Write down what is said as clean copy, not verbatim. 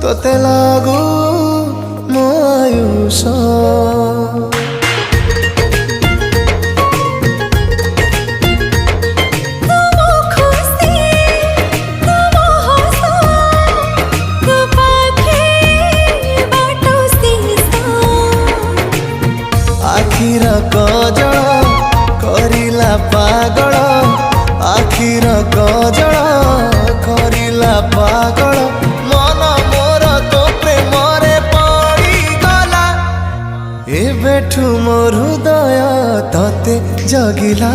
तोते लागू मो आयुष आखिर कजल करिला पागल आखिर कजल करिला पागल मन मोर तो प्रेम रे पड़ी गला एबेठू मोर हृदय तते जगिला।